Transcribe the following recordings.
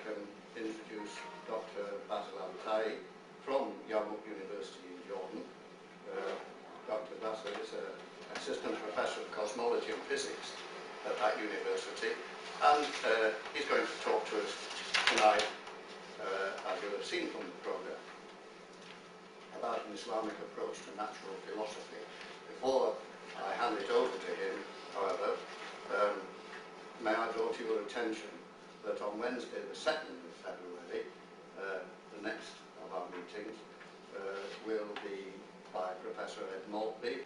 can introduce Dr. Basil Al-Tai from Yarmouk University in Jordan. Dr. Basil is an assistant professor of cosmology and physics at that university, and he's going to talk to us tonight, as you'll have seen from the programme, about an Islamic approach to natural philosophy. Before I hand it over to him, however, may I draw to your attention that on Wednesday the 2nd of February, the next of our meetings will be by Professor Ed Maltby.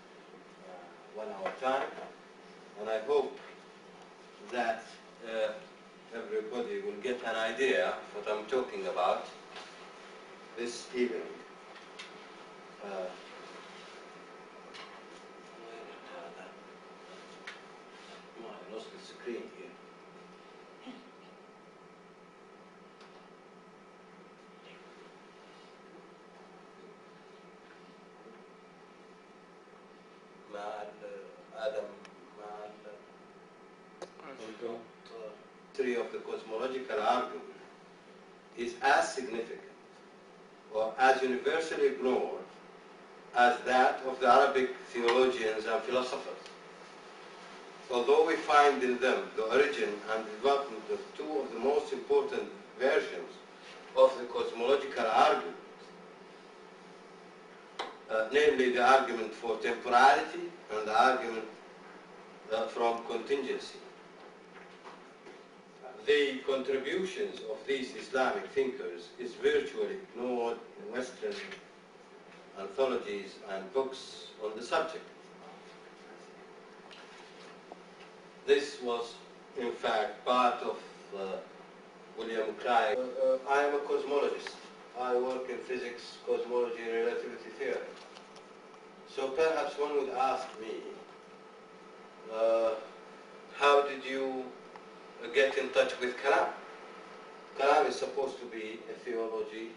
1 hour time, and I hope that everybody will get an idea of what I'm talking about this evening. I lost the screen here. Theory of the cosmological argument is as significant or as universally ignored as that of the Arabic theologians and philosophers. Although we find in them the origin and development of two of the most important versions of the cosmological argument, namely the argument for temporality and the argument from contingency. The contributions of these Islamic thinkers is virtually ignored in Western anthologies and books on the subject. This was, in fact, part of William Craig. I am a cosmologist. I work in physics, cosmology, and relativity theory. So perhaps one would ask me, how did you get in touch with Kalam? Kalam is supposed to be a theology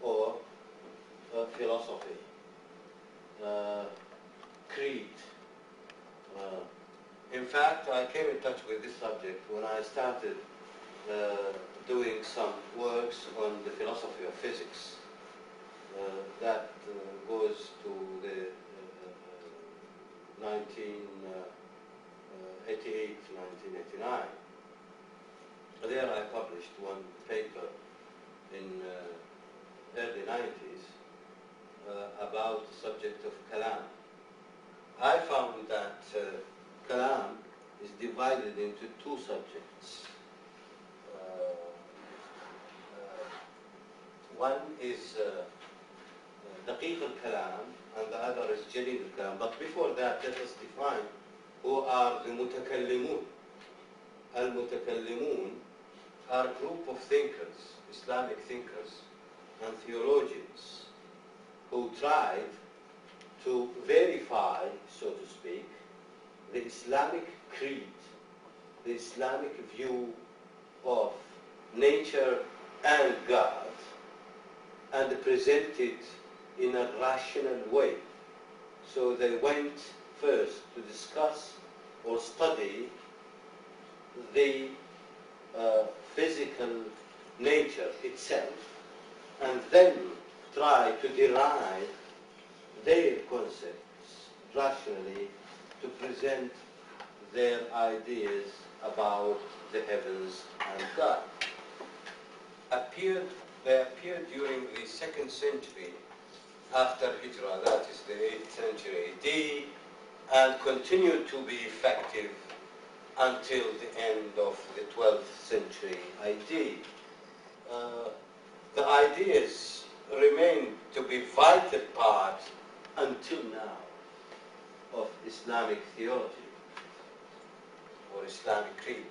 or a philosophy, creed. In fact, I came in touch with this subject when I started doing some works on the philosophy of physics that goes to the 1988, 1989. There I published one paper in early 90s about the subject of Kalam. I found that Kalam is divided into two subjects. One is Daqīq al-Kalam and the other is Jalīl al-Kalam. But before that, let us define who are the mutakallimun. Al-mutakallimun are a group of thinkers, Islamic thinkers and theologians who tried to verify, so to speak, the Islamic creed, the Islamic view of nature and God, and present it in a rational way. So they went first to discuss or study the physical nature itself, and then try to derive their concepts rationally to present their ideas about the heavens and God. They appeared during the 2nd century after Hijrah, that is the 8th century AD, and continued to be effective until the end of the 12th century AD. The ideas remain to be vital part until now of Islamic theology or Islamic creed.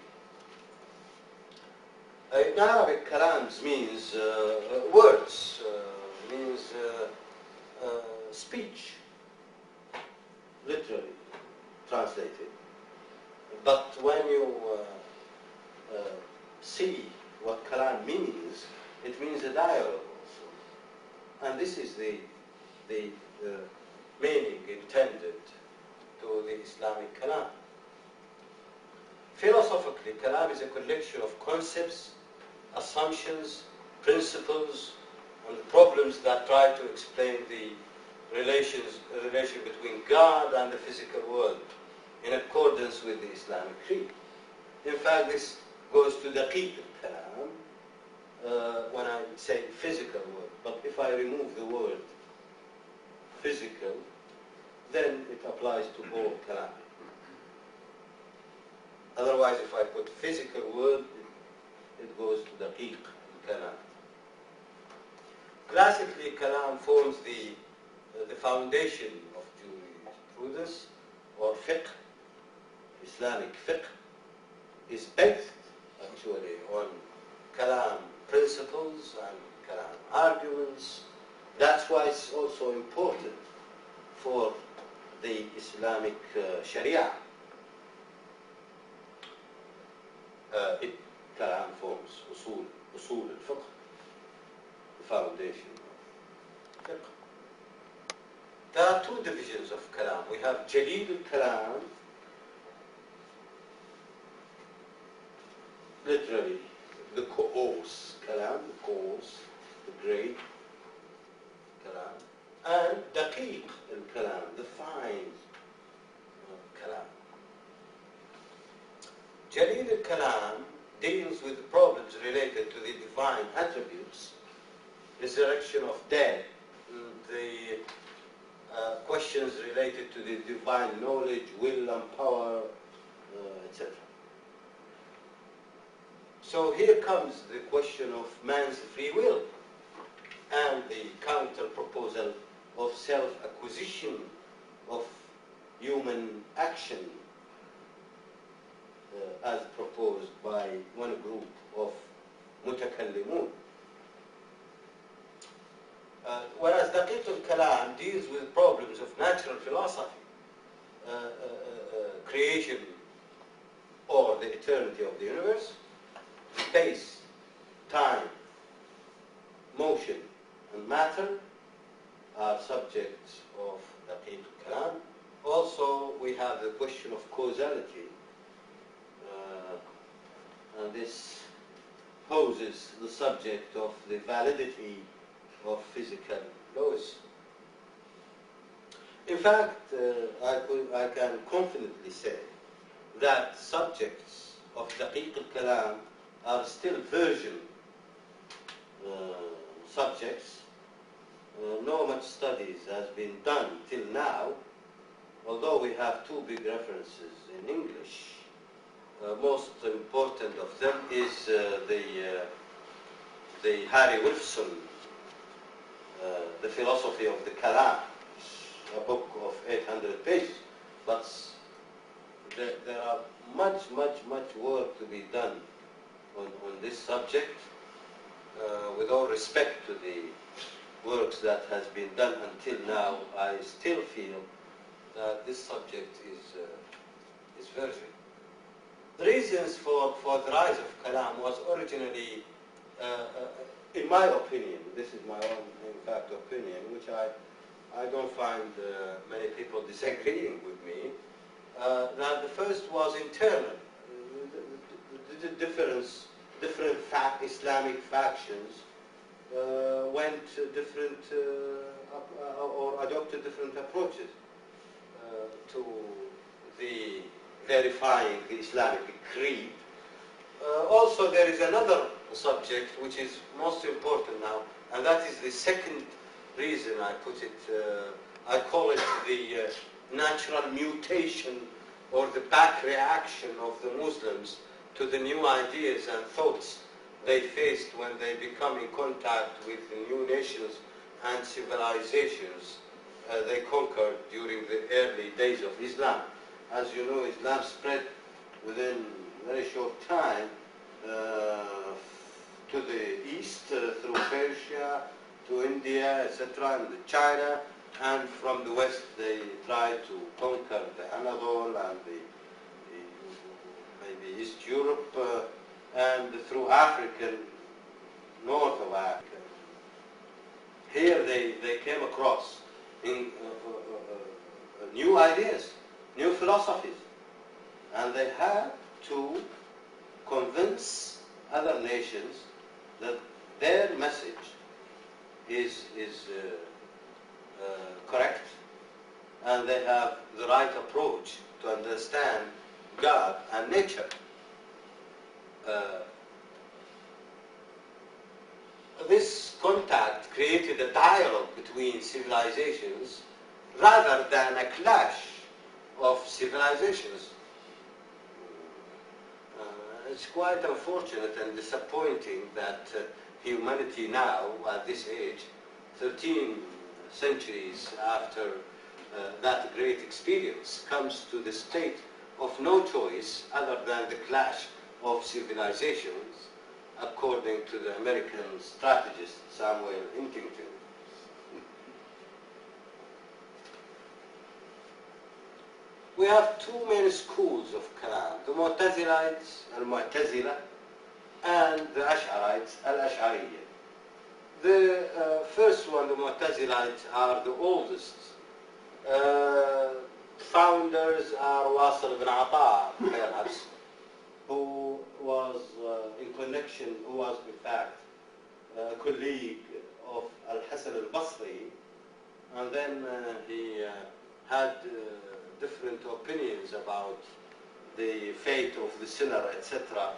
In Arabic, kalams means words, means speech, literally translated. But when you see what kalam means, it means a dialogue also. And this is the meaning intended to the Islamic kalam. Philosophically, kalam is a collection of concepts assumptions, principles, and problems that try to explain the relation between God and the physical world in accordance with the Islamic creed. In fact, this goes to Daqīq al-Kalam when I say physical world. But if I remove the word physical, then it applies to all Kalam. Otherwise, if I put physical word, it goes to Daqīq al-Kalam. Classically, Kalam forms the foundation of jurisprudence or fiqh. Islamic fiqh is based actually on Kalam principles and Kalam arguments. That's why it's also important for the Islamic Sharia. Kalam forms usul al-fiqh, the foundation of fiqh. There are two divisions of Kalam. We have Jaleel al-Kalam, literally the coarse Kalam, the coarse, the great Kalam, and Daqīq al-Kalam, the fine Kalam. Jaleel al-Kalam deals with problems related to the divine attributes, resurrection of dead, the questions related to the divine knowledge, will and power, etc. So here comes the question of man's free will and the counter-proposal of self-acquisition of human action as proposed by one group of mutakallimun. Whereas Daqīq al-Kalam deals with problems of natural philosophy, creation or the eternity of the universe, space, time, motion, and matter are subjects of Daqīq al-Kalam. Also, we have the question of causality, and this poses the subject of the validity of physical laws. In fact, I can confidently say that subjects of Daqīq al-Kalam are still virgin subjects. No much studies has been done till now, although we have two big references in English. Most important of them is the Harry Wolfson, The Philosophy of the Kalam, a book of 800 pages. But there are much work to be done on this subject. With all respect to the works that has been done until now, I still feel that this subject is virgin. The reasons for the rise of Kalam was originally, in my opinion, this is my own, in fact, opinion, which I don't find many people disagreeing with me, that the first was internal. The different Islamic factions went different, or adopted different approaches to the verifying the Islamic creed. Also, there is another subject which is most important now, and that is the second reason I put it. I call it the natural mutation or the back reaction of the Muslims to the new ideas and thoughts they faced when they become in contact with the new nations and civilizations they conquered during the early days of Islam. As you know, Islam spread within a very short time to the east, through Persia, to India, etc., and China, and from the west they tried to conquer the Anadolu and maybe East Europe, and through Africa, north of Africa. Here they came across in new ideas, new philosophies, and they had to convince other nations that their message is correct, and they have the right approach to understand God and nature. This contact created a dialogue between civilizations rather than a clash of civilizations. It's quite unfortunate and disappointing that humanity now, at this age, 13 centuries after that great experience, comes to the state of no choice other than the clash of civilizations, according to the American strategist Samuel Huntington. We have two main schools of Kalam, the Mu'tazilites, al-Mu'tazila, and the Ash'arites, al-Ash'ariyya. The first one, the Mu'tazilites, are the oldest. Founders are Wasil ibn Ata, perhaps, who was in connection, who was in fact a colleague of Al-Hasan al-Basri, and then he had different opinions about the fate of the sinner, etc.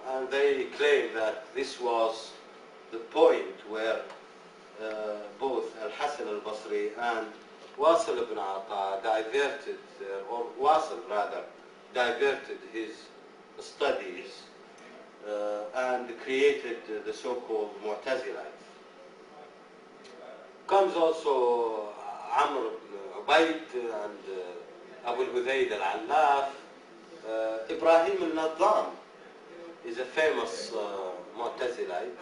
And they claim that this was the point where both Al-Hasan al-Basri and Wasil ibn Ata diverted, or Wasil rather, diverted his studies and created the so-called Mu'tazilites. Comes also Amr ibn Ubayd and Abu al-Hudhayd al-Allaf. Ibrahim al-Nadham is a famous Mu'tazilite,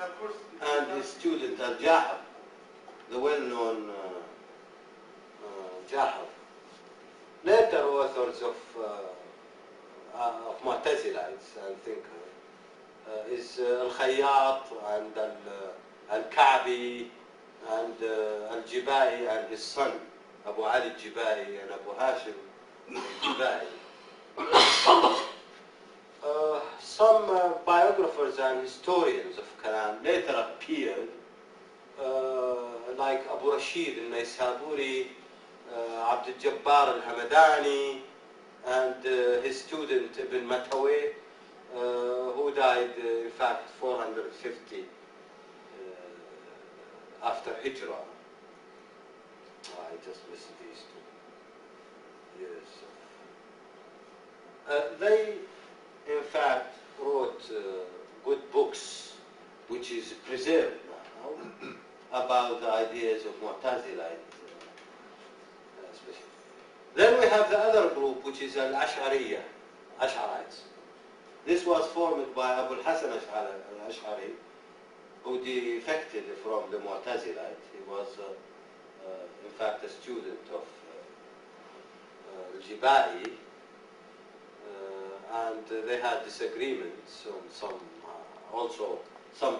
and his student al-Jahab, the well-known Jahab. Later authors of Mu'tazilites and thinkers is al-Khayyat and al-Ka'bi and al-Jibai and his son Abu Ali al-Jibai and Abu Hashim al-Jibai. Some biographers and historians of Kalam later appeared, like Abu Rashid al-Naysaburi, Abd al-Jabbar al-Hamadani, and his student Ibn Matawi, who died in fact 450 after Hijrah. I just missed these two years. They in fact wrote good books, which is preserved now, about the ideas of Mu'tazilite. Then we have the other group, which is al-Ash'ariyya, Ash'arites. This was formed by Abu al-Hasan al-Ash'ari, who defected from the Mu'tazilite. He was, in fact, a student of al-Jibai, and they had disagreements on some, also some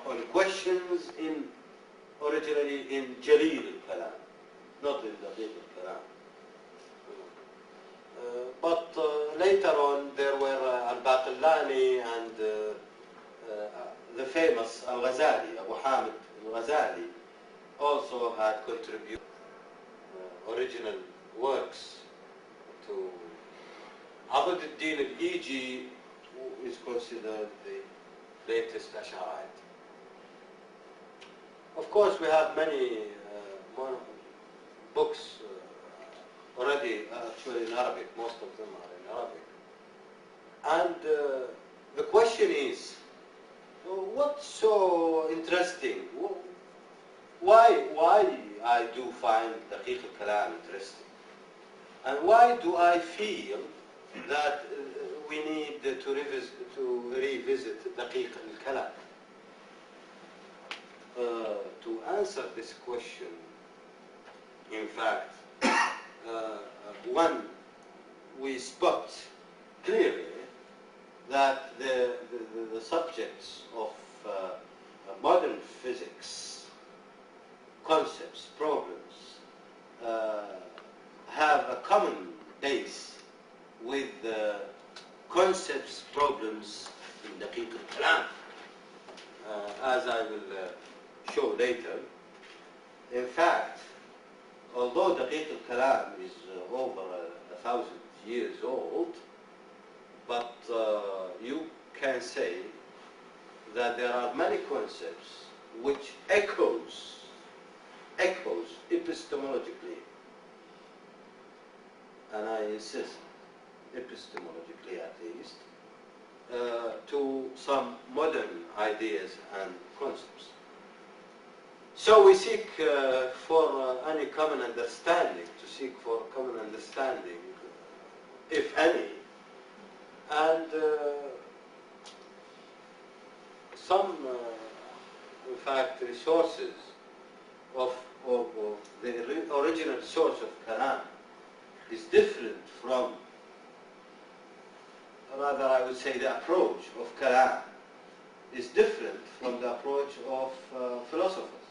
on questions in originally in Jalil al-Kalam, not in Daqīq al-Kalam. But later on there were al-Baqillani and the famous al-Ghazali, Abu Hamid al-Ghazali, also had contributed original works to Abd al-Din al-Iji, who is considered the latest Ash'arite. Of course, we have many more books already, actually in Arabic. Most of them are in Arabic. And the question is, what's so interesting? Why I do find Daqīq al-Kalam interesting? And why do I feel that we need to revisit Daqīq al-Kalam? To answer this question, in fact, one, we spot clearly that the subjects of modern physics, concepts, problems, have a common base with the concepts, problems in Daqīq al-Kalam. later. In fact, although دقيق الكلام is over 1,000 years old, but you can say that there are many concepts which echoes epistemologically, and I insist epistemologically at least, to some modern ideas and concepts. So we seek for any common understanding, if any, and some, in fact, resources of the original source of Kalam is different from, rather I would say the approach of Kalam is different from the approach of philosophers.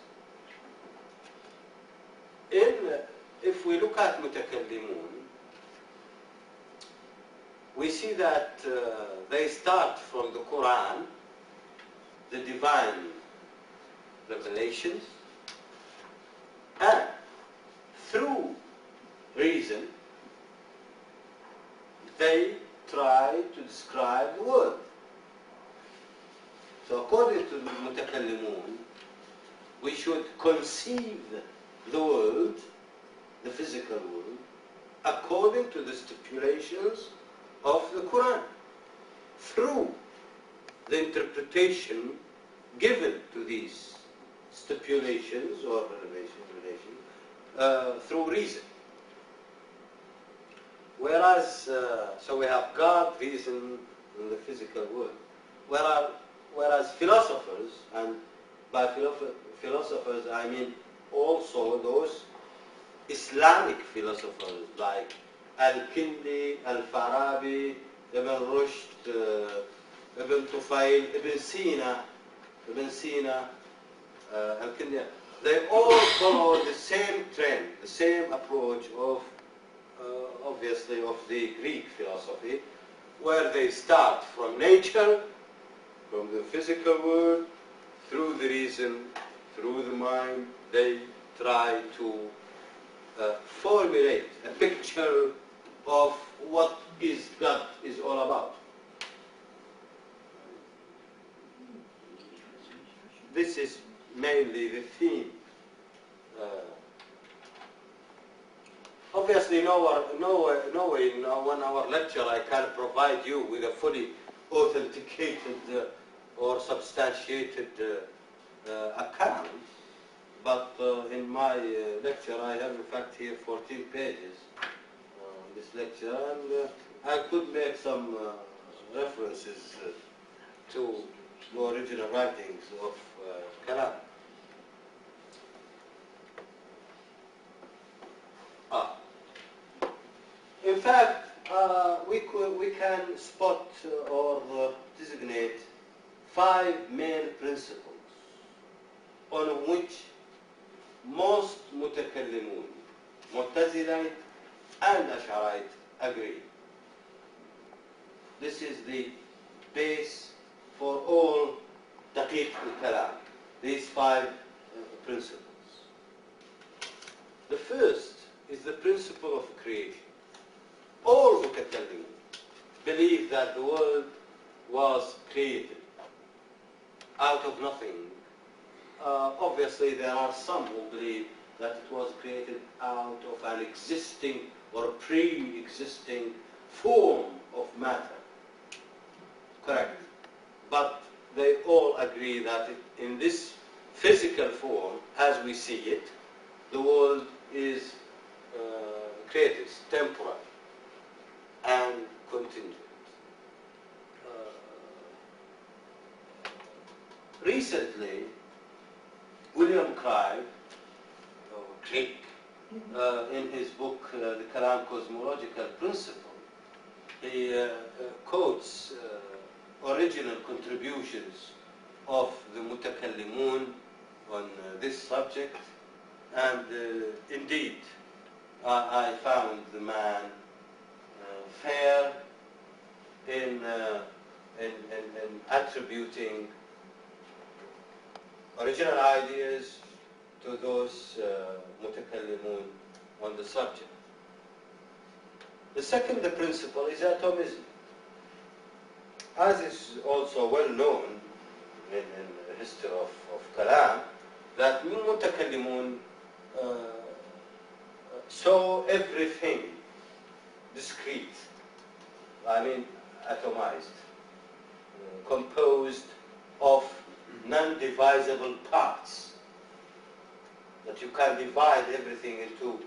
If we look at Mutakallimun, we see that they start from the Quran, the divine revelations, and through reason they try to describe the world. So according to the Mutakallimun, we should conceive the world, the physical world, according to the stipulations of the Quran, through the interpretation given to these stipulations or relation, through reason. Whereas, so we have God, reason, and the physical world. Whereas philosophers, and by philosophers I mean also those Islamic philosophers like Al-Kindi, Al-Farabi, Ibn Rushd, Ibn Tufayl, Ibn Sina, Al-Kindi, they all follow the same trend, the same approach of, obviously, of the Greek philosophy, where they start from nature, from the physical world, through the reason, through the mind, they try to formulate a picture of what God is all about. This is mainly the theme. Obviously, no way in 1 hour lecture I can provide you with a fully authenticated or substantiated account, but in my lecture I have in fact here 14 pages on this lecture, and I could make some references to the original writings of Kalam. In fact, we can spot or designate 5 main principles on which most Mutakallimun, Mu'tazilite and Ash'arite agree. This is the base for all Daqīq al-Kalam, these 5 principles. The first is the principle of creation. All Mutakallimun believe that the world was created out of nothing. Obviously, there are some who believe that it was created out of an existing or pre-existing form of matter. Correct. But they all agree that in this physical form, as we see it, the world is created, temporal and contingent. Recently, William Craig, in his book, The Kalam Cosmological Principle, he quotes original contributions of the Mutakallimun on this subject, and indeed, I found the man fair in attributing original ideas to those متكلمون on the subject. The second principle is atomism. As is also well known in the history of Kalam, that متكلمون saw everything discrete, atomized, composed of non-divisible parts, that you can divide everything into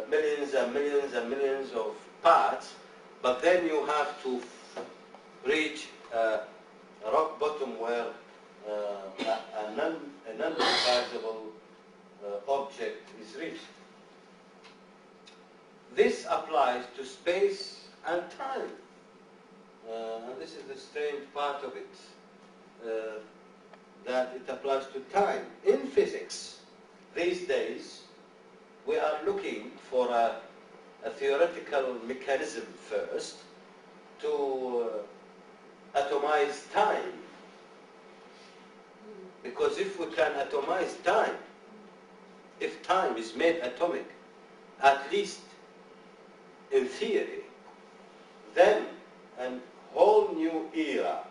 millions and millions and millions of parts, but then you have to reach a rock bottom where a non-divisible object is reached. This applies to space and time, and this is the strange part of it, that it applies to time. In physics, these days, we are looking for a theoretical mechanism first to atomize time. Because if we can atomize time, if time is made atomic, at least in theory, then a whole new era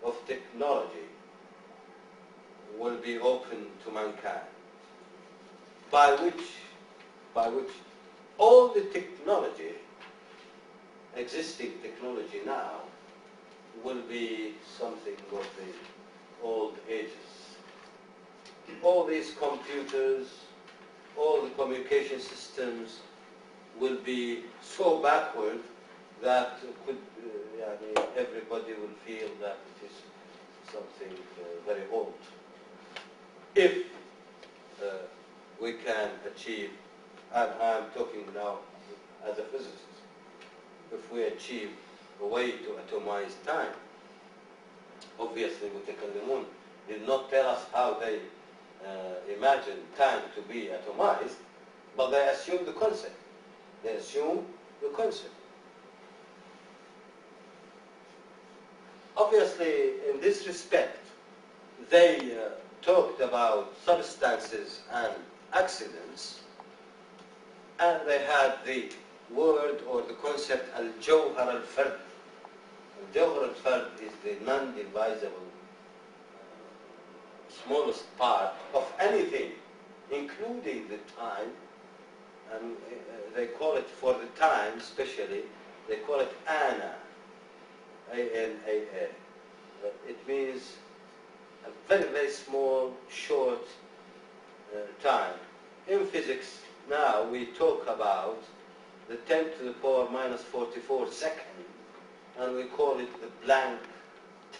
of technology will be open to mankind, by which all the technology, existing technology now, will be something of the old ages. All these computers, all the communication systems will be so backward that everybody will feel that it is something very old. If we can achieve, and I'm talking now as a physicist, if we achieve a way to atomize time, obviously متكلمون did not tell us how they imagine time to be atomized, but they assume the concept. They assume the concept. Obviously, in this respect, they talked about substances and accidents, and they had the word or the concept al-jawhar al-fard. Al-jawhar al-fard is the non-divisible smallest part of anything, including the time, and they call it, for the time especially, they call it ana, A-N-A-A. It means a very, very small, short time. In physics, now we talk about the 10 to the power minus 44 second, and we call it the blank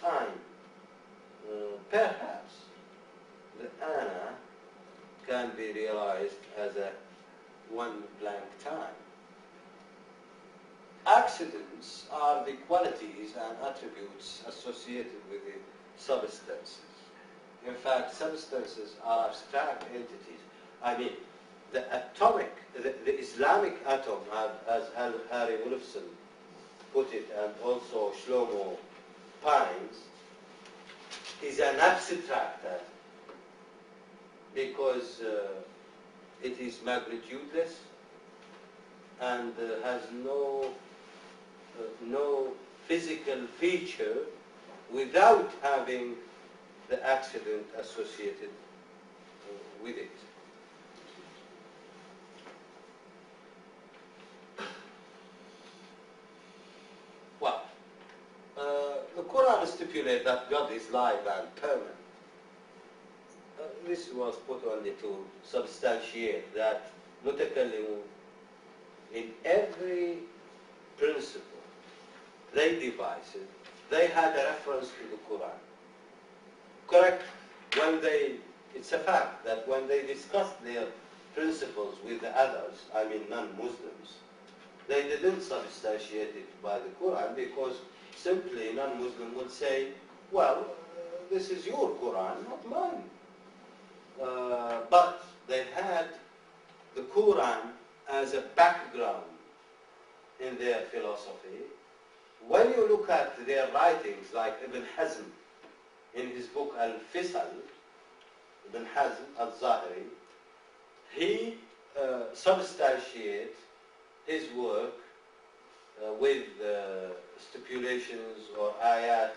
time. Perhaps the ana can be realized as a one blank time. Accidents are the qualities and attributes associated with the substances. In fact, substances are abstract entities. The atomic, the Islamic atom, as Harry Wolfson put it, and also Shlomo Pines, is an abstract atom because it is magnitudeless and has no physical feature without having the accident associated with it. Well, the Quran stipulates that God is live and permanent. This was put only to substantiate that متكلمون, in every principle they devised, they had a reference to the Quran. Correct? It's a fact that when they discussed their principles with the others, non-Muslims, they didn't substantiate it by the Quran, because simply non-Muslim would say, well, this is your Quran, not mine. But they had the Quran as a background in their philosophy. When you look at their writings, like Ibn Hazm in his book Al-Fisal, bin Hazm al-Zahiri, he substantiates his work with stipulations or ayat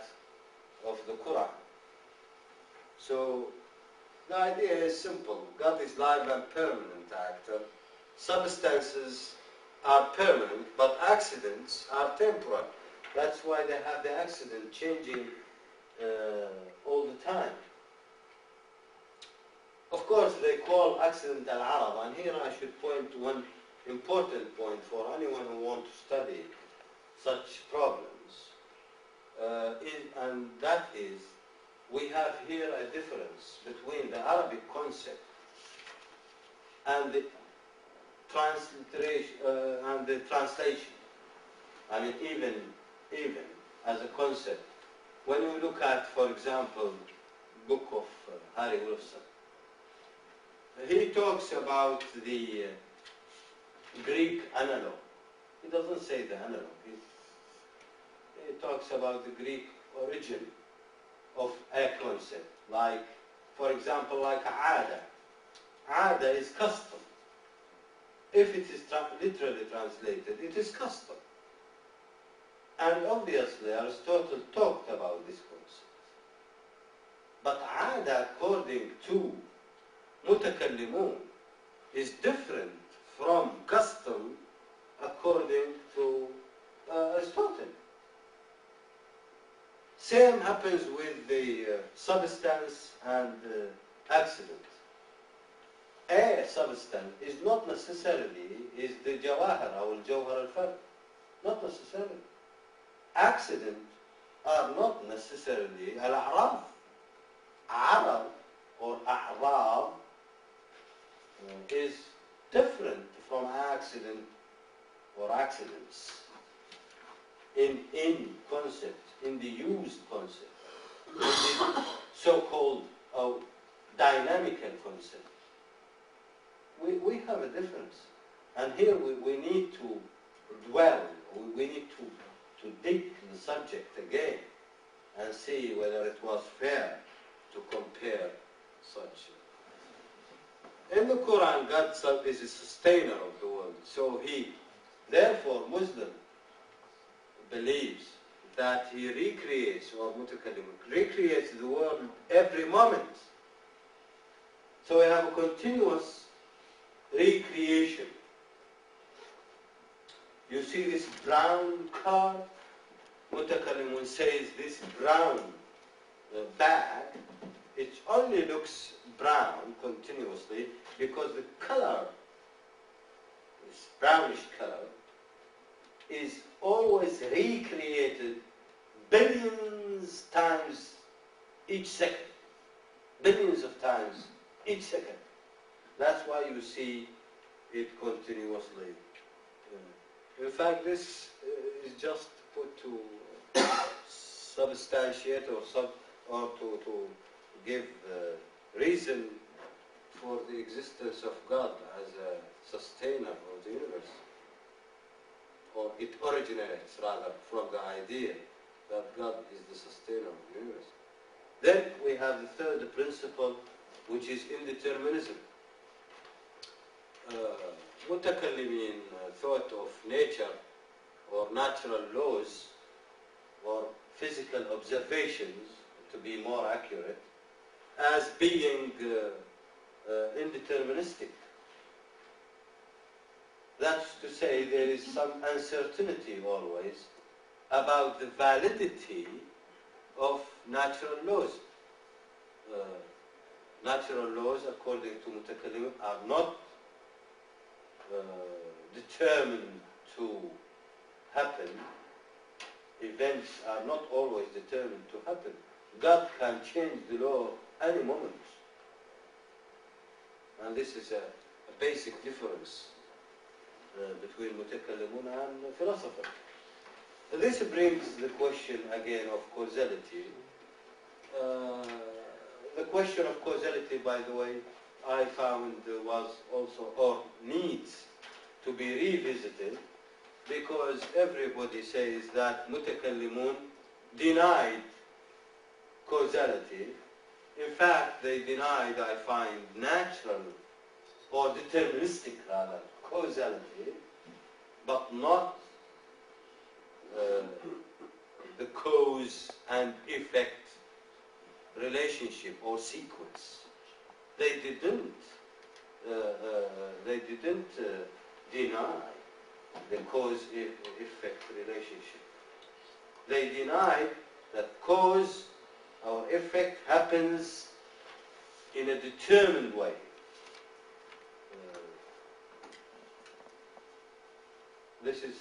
of the Quran. So the idea is simple. God is live and permanent actor. Substances are permanent, but accidents are temporal. That's why they have the accident changing all the time. Of course, they call accident al-Arab, and here I should point to one important point for anyone who wants to study such problems, and that is, we have here a difference between the Arabic concept and the translation. I mean, even as a concept, when you look at, for example, book of Harry Wolfson, he talks about the Greek analog. He doesn't say the analog. He talks about the Greek origin of a concept, like, for example, like Aada. Aada is custom. If it is literally translated, it is custom. And obviously, Aristotle talked about this concept. But Aada, according to Mutakallimun, is different from custom according to Aristotle. Same happens with the substance and accident. A substance is not necessarily the jawahir or jawhar al-fard. Not necessarily. Accidents are not necessarily al-a'raf. Arab or a'rab is different from accident or accidents in concept, in the used concept, in the so-called dynamical concept. We have a difference. And here we need to dwell, we need to dig the subject again and see whether it was fair to compare such. In the Quran, God is a sustainer of the world. So therefore, Muslim believes that he recreates, or mutakallim, recreates the world every moment. So we have a continuous recreation. You see this brown car, mutakallimun says this brown bag, it only looks brown continuously because the color, this brownish color, is always recreated billions times each second. Billions of times each second. That's why you see it continuously. In fact, this is just put to substantiate or to give reason for the existence of God as a sustainer of the universe. Or it originates rather from the idea that God is the sustainer of the universe. Then we have the third principle, which is indeterminism. Mutakallimin thought of nature or natural laws or physical observations, to be more accurate, as being indeterministic. That's to say, there is some uncertainty always about the validity of natural laws. Natural laws, according to Mutakallim, are not determined to happen. Events are not always determined to happen. God can change the law any moment. And this is a basic difference between Mutakallimun and philosophers. This brings the question again of causality. The question of causality, by the way, I found was also, or needs to be revisited, because everybody says that Mutakallimun denied causality In fact, they denied, I find, natural or deterministic rather causality, but not the cause and effect relationship or sequence. They didn't deny the cause-effect relationship. They denied that cause or effect happens in a determined way. This is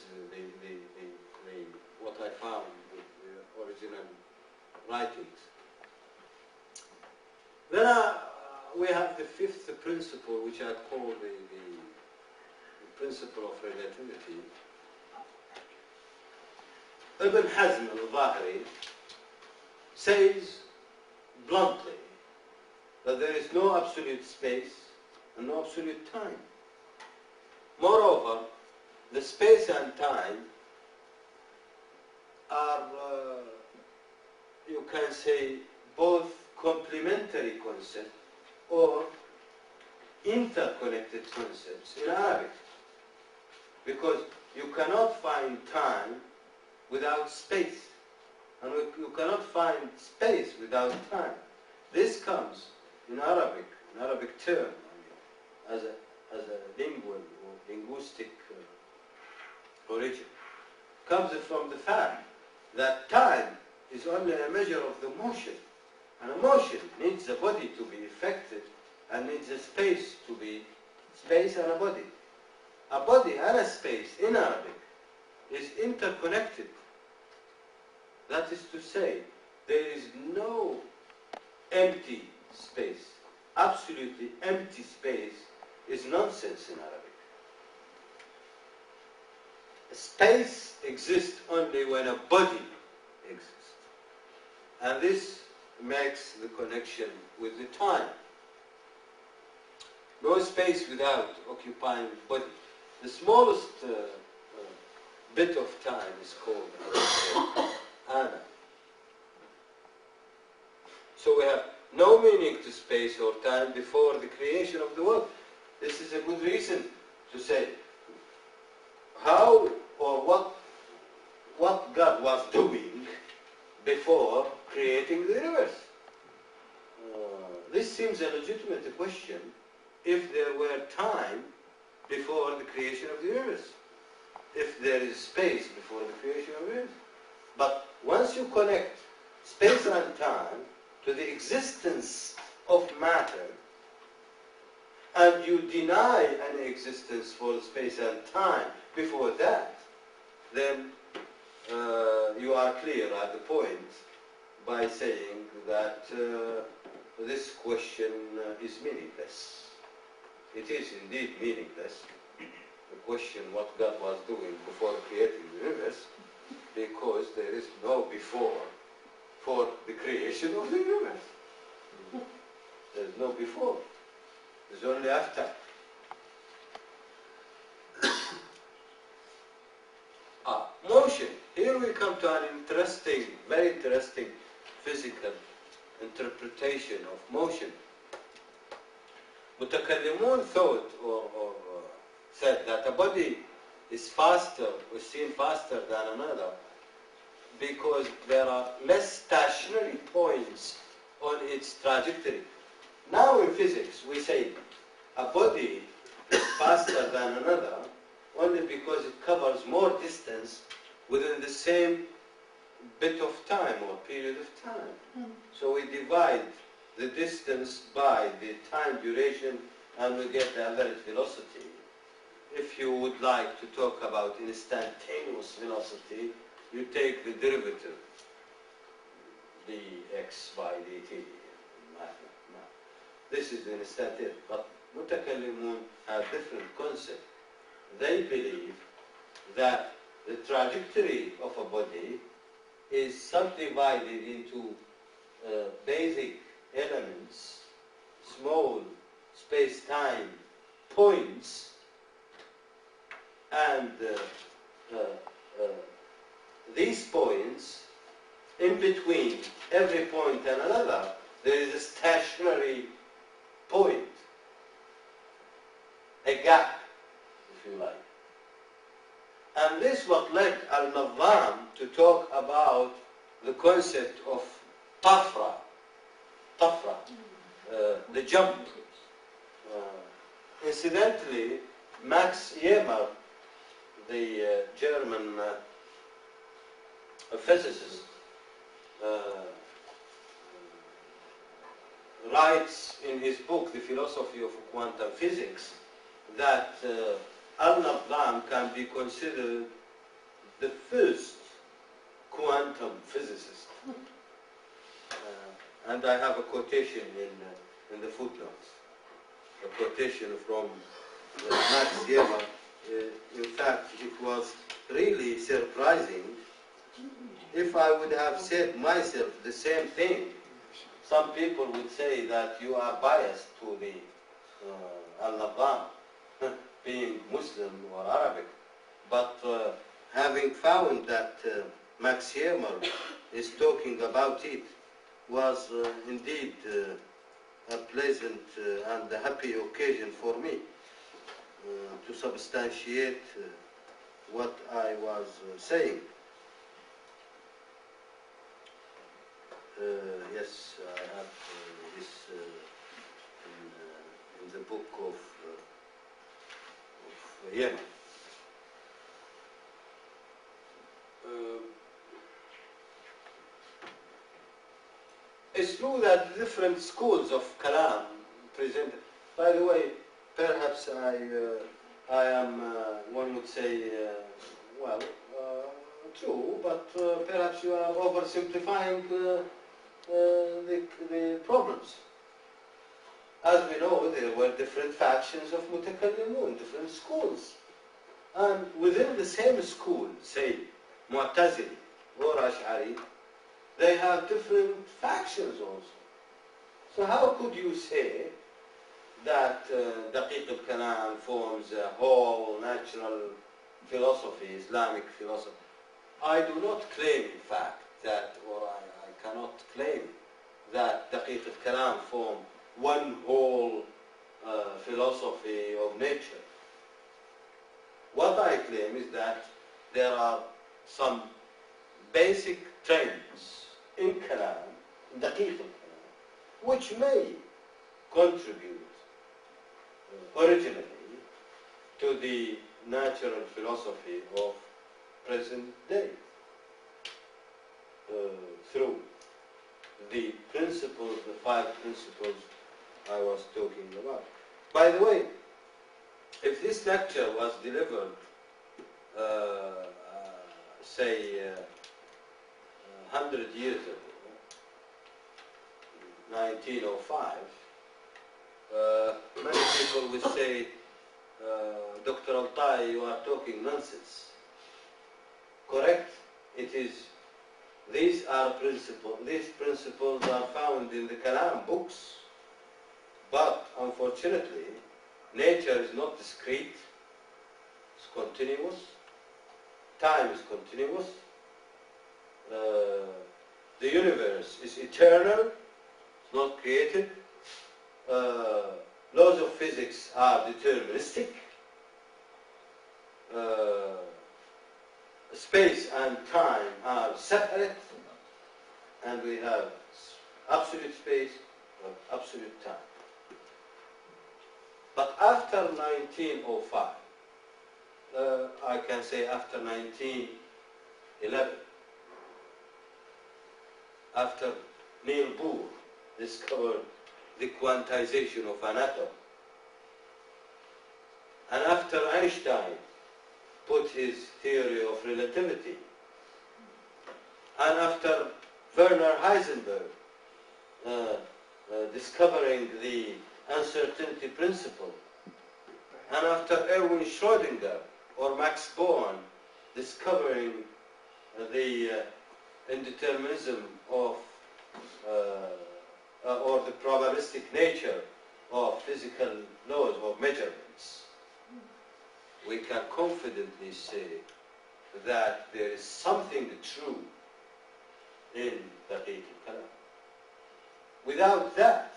what I found with the original writings. Then we have the fifth principle, which I call the principle of relativity. Ibn Hazm al-Zahiri says bluntly that there is no absolute space and no absolute time. Moreover, the space and time are, you can say, both complementary concepts or interconnected concepts in Arabic, because you cannot find time without space, and you cannot find space without time. This comes in Arabic term, I mean, as a lingual or linguistic origin, comes from the fact that time is only a measure of the motion, and a motion needs a body to be effective and needs a space to be space and a body. A body and a space in Arabic is interconnected. That is to say, there is no empty space. Absolutely empty space is nonsense in Arabic. Space exists only when a body exists. And this makes the connection with the time. No space without occupying body. The smallest bit of time is called ana. So we have no meaning to space or time before the creation of the world. This is a good reason to say how or what God was doing before creating the universe. This seems a legitimate question if there were time before the creation of the universe, if there is space before the creation of the universe. But once you connect space and time to the existence of matter, and you deny an existence for space and time before that, then you are clear at the point by saying that this question is meaningless. It is indeed meaningless, the question what God was doing before creating the universe, because there is no before for the creation of the universe. There is no before. There's only after. Motion. Here we come to an interesting, very interesting physical interpretation of motion. Mutakallimun thought or said that a body is faster, or seen faster than another, because there are less stationary points on its trajectory. Now in physics we say a body is faster than another only because it covers more distance within the same bit of time or period of time. So we divide the distance by the time duration and we get the average velocity. If you would like to talk about instantaneous velocity, you take the derivative, dx by dt. This is instantaneous, but Mutakallimun have different concept. They believe that the trajectory of a body is subdivided into basic elements, small space-time points, and these points, in between every point and another, There is a stationary point, a gap, if you like. And this what led Al-Nadham to talk about the concept of tafra, the jump. Incidentally, Max Eber, the German physicist, writes in his book, The Philosophy of Quantum Physics, that Al-Nadham can be considered the first quantum physicist. And I have a quotation in the footnotes, a quotation from Max Eber. In fact, it was really surprising. If I would have said myself the same thing, some people would say that you are biased to the Al-Nadham, being Muslim or Arabic. But having found that Max Eber is talking about it was indeed a pleasant and a happy occasion for me to substantiate what I was saying. Yes, I have this in the book of Yemen. It's true that different schools of Kalam present. By the way, perhaps I am, one would say, true, but perhaps you are oversimplifying the problems. As we know, there were different factions of Mutakallimun, different schools. And within the same school, say, Mu'tazili or Ash'ari, they have different factions also. So how could you say that Daqīq al-Kalam forms a whole natural philosophy, Islamic philosophy? I do not claim, in fact, that, or I cannot claim that Daqīq al-Kalam form one whole philosophy of nature. What I claim is that there are some basic trends in Kalam, in Daqīq al-Kalam, which may contribute originally to the natural philosophy of present day through the principles, the 5 principles I was talking about. By the way, if this lecture was delivered, say, 100 years ago, 1905, many people would say, Dr. Altai, you are talking nonsense. Correct? It is. These are principles. These principles are found in the Kalam books. But unfortunately, nature is not discrete. It's continuous. Time is continuous. The universe is eternal. It's not created. Laws of physics are deterministic. Space and time are separate, and we have absolute space and absolute time. But after 1905, I can say after 1911, after Niels Bohr discovered the quantization of an atom, and after Einstein put his theory of relativity, and after Werner Heisenberg discovering the uncertainty principle, and after Erwin Schrödinger or Max Born discovering the indeterminism of or the probabilistic nature of physical laws or measurements, we can confidently say that there is something true in Daqīq al-Kalam. Without that,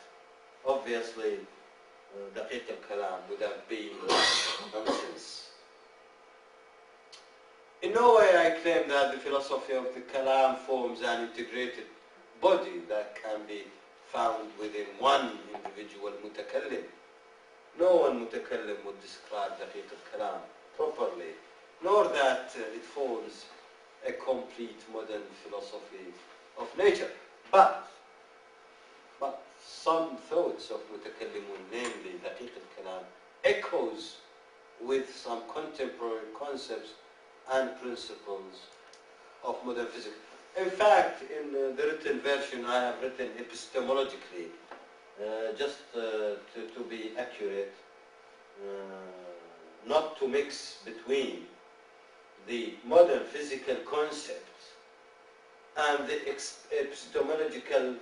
obviously, دقيق الكلام would have been nonsense. In no way I claim that the philosophy of the Kalam forms an integrated body that can be found within one individual mutakallim. No one mutakallim would describe دقيق الكلام properly, nor that it forms a complete modern philosophy of nature. But some thoughts of mutakallimun, namely دقيق الكلام, echoes with some contemporary concepts and principles of modern physics. In fact, in the written version I have written epistemologically, just to be accurate, not to mix between the modern physical concepts and the epistemological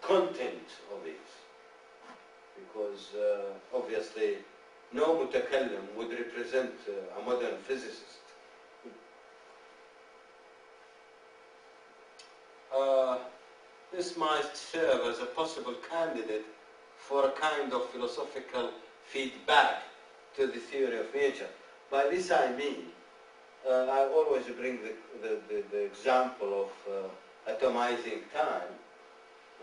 content of it, because obviously no mutakallim would represent a modern physicist. This might serve as a possible candidate for a kind of philosophical feedback to the theory of nature. By this I mean, I always bring the example of atomizing time,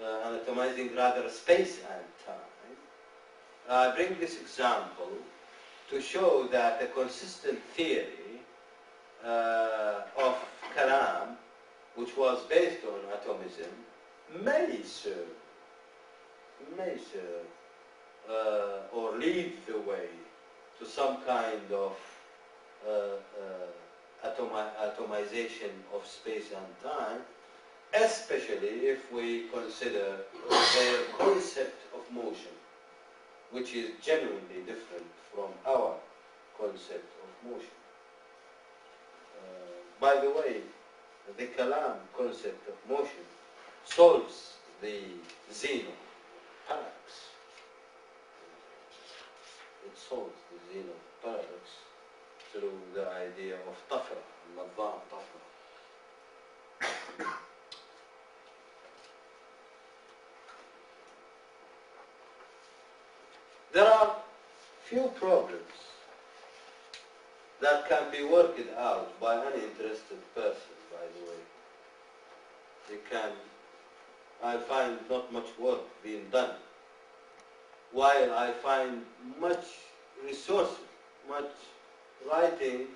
and atomizing rather space and time. I bring this example to show that a consistent theory of Kalam, which was based on atomism, may serve or lead the way to some kind of atomization of space and time, especially if we consider their concept of motion, which is genuinely different from our concept of motion. By the way, the Kalam concept of motion solves the Zeno paradox. It solves the Zeno paradox through the idea of tafra, al-madam tafra. There are few problems that can be worked out by any interested person, by the way. I find not much work being done, while I find much resources, much writings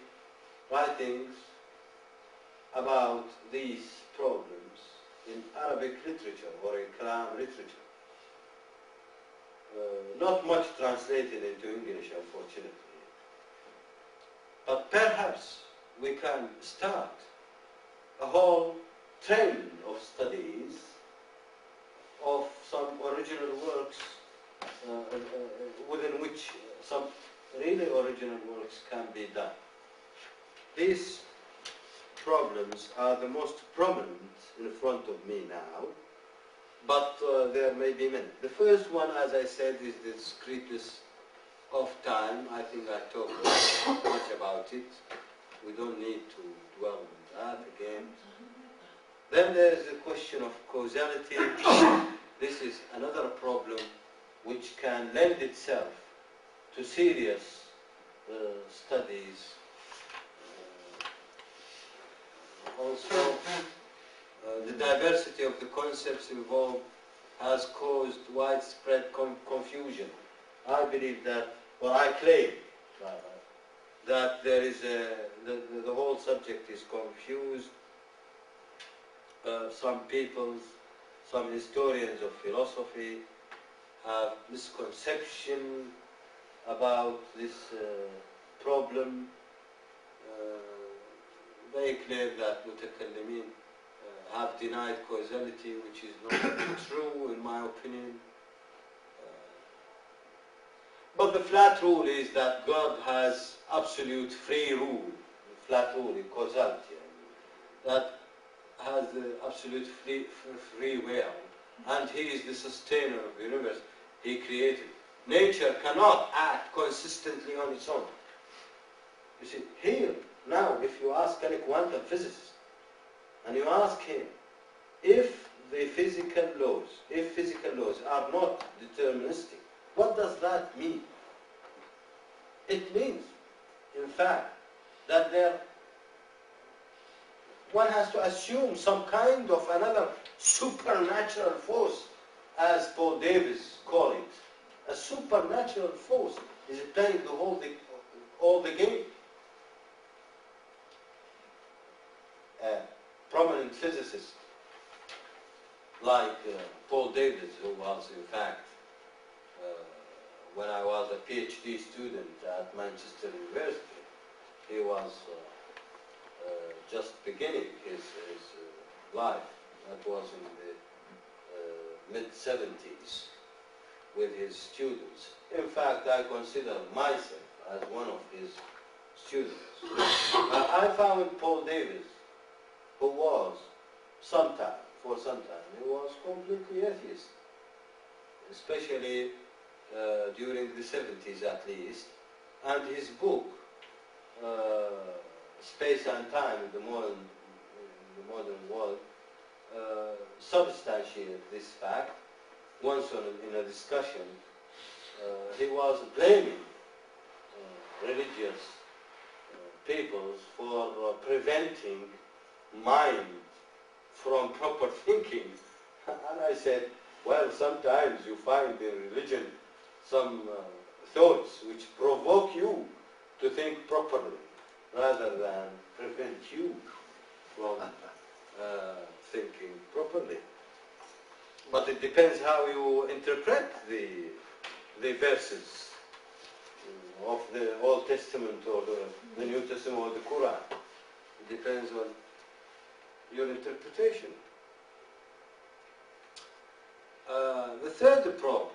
about these problems in Arabic literature or in Kalam literature. Not much translated into English, unfortunately. But perhaps we can start a whole trend of studies of some original works within which some really original works can be done. These problems are the most prominent in front of me now, but there may be many. The first one, as I said, is the discreteness of time. I think I talked much about it. We don't need to dwell on that again. Then there is the question of causality. This is another problem which can lend itself to serious studies. Also, the diversity of the concepts involved has caused widespread confusion. I believe that, or I claim that there is the whole subject is confused. Some historians of philosophy have misconception about this problem. They claim that mutakallimin have denied causality, which is not true in my opinion. But the flat rule is that God has absolute free rule, flat rule in causality, that has absolute free will, and He is the sustainer of the universe. He created. Nature cannot act consistently on its own. You see, here, now, if you ask any quantum physicist, and you ask him, if the physical laws, if physical laws are not deterministic, what does that mean? It means, in fact, that one has to assume some kind of another supernatural force, as Paul Davies called it. A supernatural force is playing all the game. A prominent physicist like Paul Davies, who was in fact, when I was a PhD student at Manchester University, he was just beginning his life. That was in the mid-70s with his students. In fact, I consider myself as one of his students. I found Paul Davies, who was for some time, he was completely atheist, especially during the 70s at least, and his book, Space and Time in the Modern World, substantiated this fact. Once in a discussion, he was blaming religious peoples for preventing mind from proper thinking. And I said, well, sometimes you find in religion some thoughts which provoke you to think properly, rather than prevent you from thinking properly. But it depends how you interpret the verses of the Old Testament or the New Testament or the Quran. It depends on your interpretation. The third problem,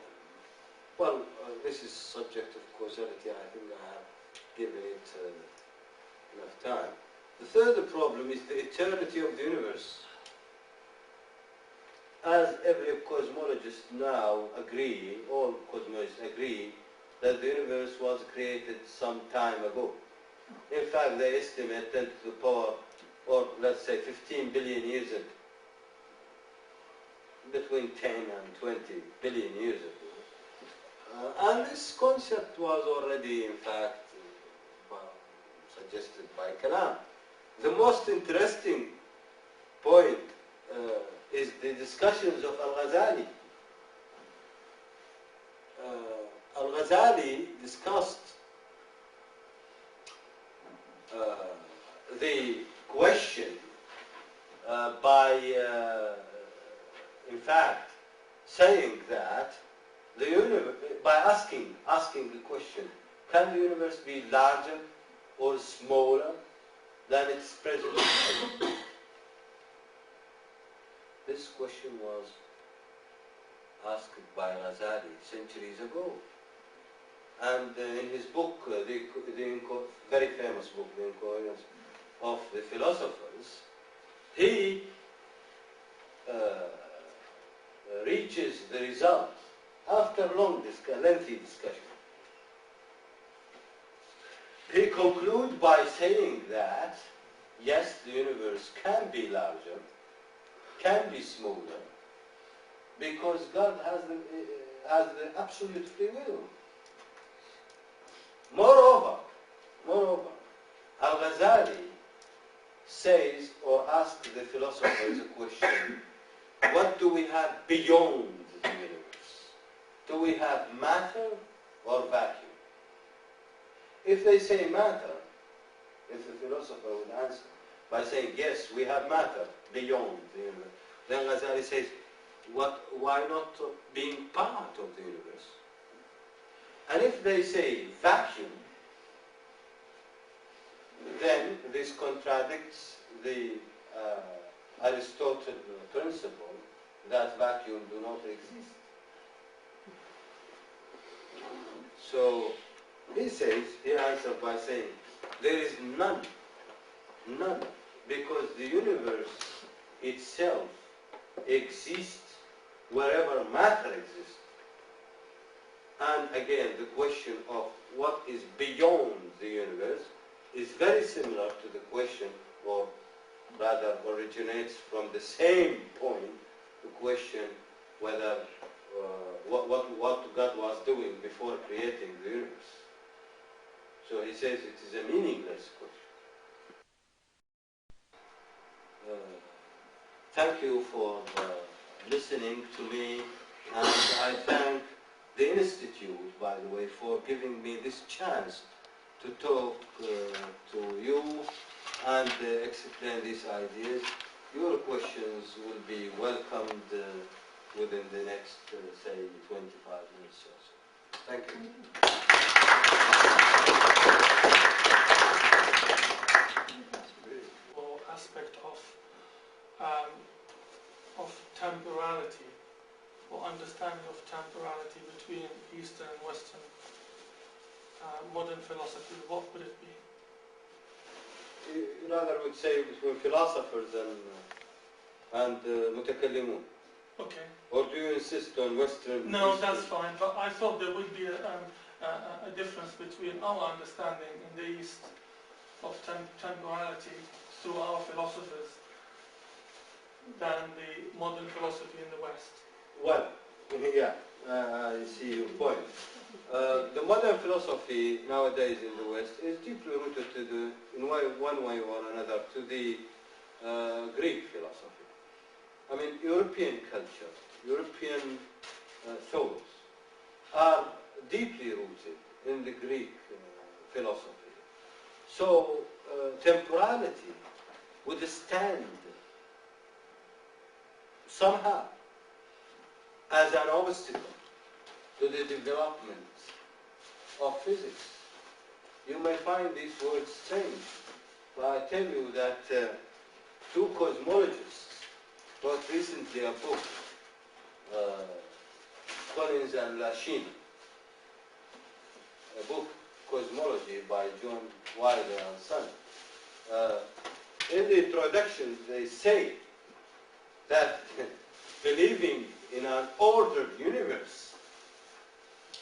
well, this is subject of causality. I think I have given it enough time. The third problem is the eternity of the universe. As every cosmologist now agree, all cosmologists agree, that the universe was created some time ago. In fact, they estimate 10 to the power, or let's say 15 billion years ago, between 10 and 20 billion years ago. And this concept was already, in fact, suggested by Kalam. The most interesting point is the discussions of Al-Ghazali. Al-Ghazali discussed the question by, in fact, saying that the universe, by asking the question, can the universe be larger or smaller than its present shape? This question was asked by Ghazali centuries ago. And in his book, the very famous book, The Incoherence of the Philosophers, he reaches the result after lengthy discussion. He concludes by saying that, yes, the universe can be larger, can be smaller, because God has the absolute free will. Moreover, Al-Ghazali says or asks the philosophers a question: what do we have beyond the universe? Do we have matter or vacuum? If they say matter, if the philosopher would answer by saying, yes, we have matter beyond the universe, then Ghazali says, why not being part of the universe? And if they say vacuum, then this contradicts the Aristotle principle that vacuum do not exist. So he answers by saying, there is none, because the universe itself exists wherever matter exists. And again, the question of what is beyond the universe is very similar to the question, or rather originates from the same point to question whether what God was doing before creating the universe. So he says it is a meaningless question. Thank you for listening to me, and I thank the Institute, by the way, for giving me this chance to talk to you and explain these ideas. Your questions will be welcomed within the next, say, 25 minutes or so. Thank you. Or aspect of temporality, or understanding of temporality between Eastern and Western modern philosophy, what would it be? You rather would say between philosophers and mutakallimun. Okay. Or do you insist on Western? No, Eastern? that's fine. But I thought there would be a difference between our understanding in the East of temporality through our philosophers than the modern philosophy in the West. Well, yeah, I see your point. The modern philosophy nowadays in the West is deeply rooted to in one way or another to the Greek philosophy. I mean, European culture, European thoughts are deeply rooted in the Greek philosophy. So temporality would stand somehow as an obstacle to the development of physics. You may find these words strange, but I tell you that two cosmologists wrote recently a book, Collins and Lachine, a book, Cosmology, by John Wilder and Son. In the introduction, they say that believing in an ordered universe,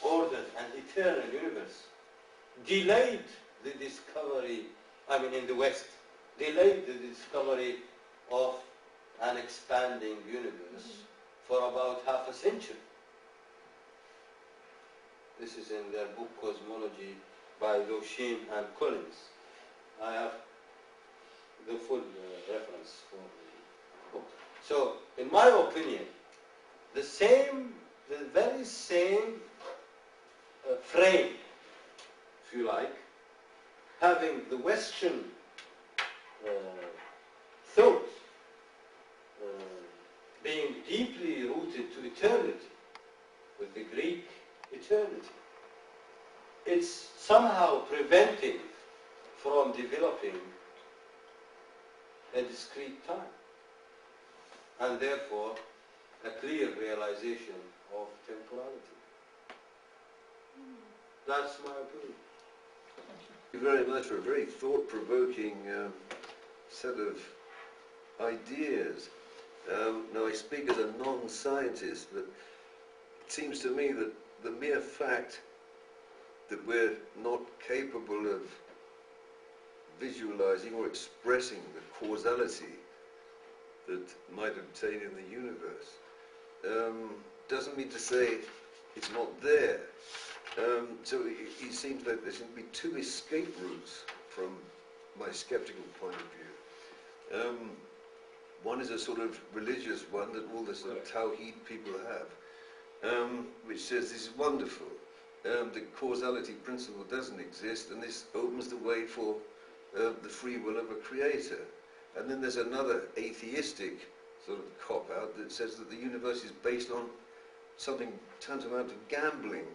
ordered and eternal universe, delayed the discovery, I mean in the West, delayed the discovery of an expanding universe for about half a century. This is in their book Cosmology by Lachine and Collins. I have the full reference for the book. So, in my opinion, the very same frame, if you like, having the Western thought being deeply rooted to eternity, with the Greek eternity, it's somehow preventing from developing a discrete time, and therefore a clear realization of temporality. That's my opinion. Thank you very much for a very thought-provoking set of ideas. Now I speak as a non-scientist, but it seems to me that the mere fact that we're not capable of visualizing or expressing the causality that might obtain in the universe doesn't mean to say it's not there. So it seems like there seem to be two escape routes from my skeptical point of view. One is a sort of religious one that all the sort of Tawheed people have, which says this is wonderful. The causality principle doesn't exist, and this opens the way for the free will of a creator. And then there's another atheistic sort of cop-out that says that the universe is based on something tantamount to gambling,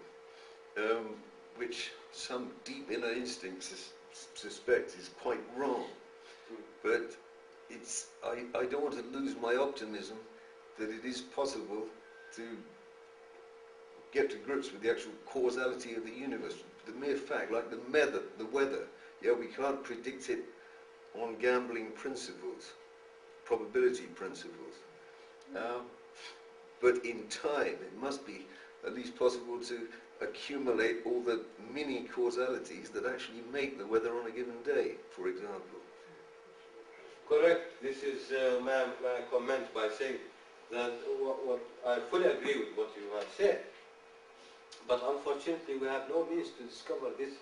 which some deep inner instincts suspect is quite wrong. But I don't want to lose my optimism that it is possible to get to grips with the actual causality of the universe. The mere fact, like the weather, yeah, we can't predict it on gambling principles, probability principles. But in time, it must be at least possible to accumulate all the mini causalities that actually make the weather on a given day, for example. Correct. This is, may I comment by saying, that what I fully agree with what you have said. But unfortunately, we have no means to discover these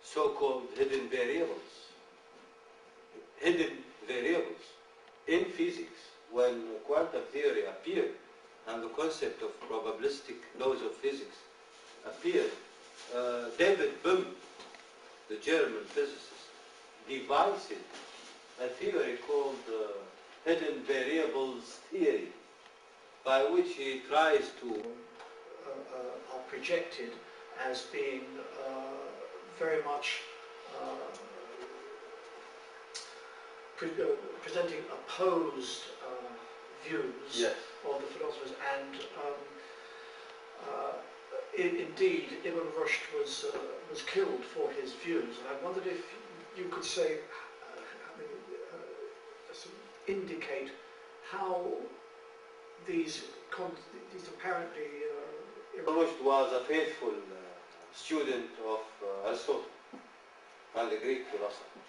so-called hidden variables. Hidden variables in physics, when quantum theory appeared and the concept of probabilistic laws of physics appeared, David Bohm, the German physicist, devised a theory called hidden variables theory, by which he tries to are projected as being very much presenting opposed views yes. of the philosophers, and indeed Ibn Rushd was killed for his views. And I wondered if you could say, indicate how these apparently Ibn Rushd was a faithful student of Aristotle and the Greek philosopher.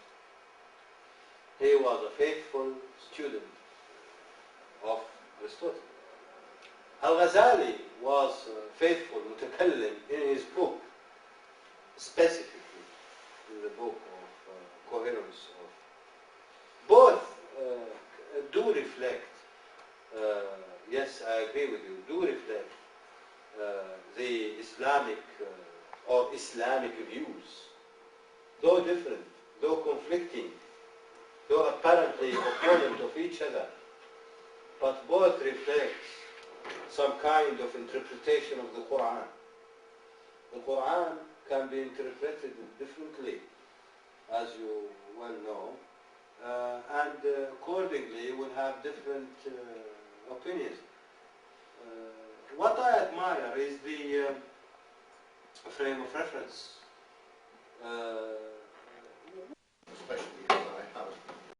He was a faithful student of Aristotle. Al-Ghazali was faithful mutakallim in his book, specifically in the book of Coherence of. Both do reflect, yes, I agree with you, do reflect the Islamic or Islamic views, though different, though conflicting, though apparently opponent of each other, but both reflect some kind of interpretation of the Quran. The Quran can be interpreted differently, as you well know, and accordingly will have different opinions. What I admire is the frame of reference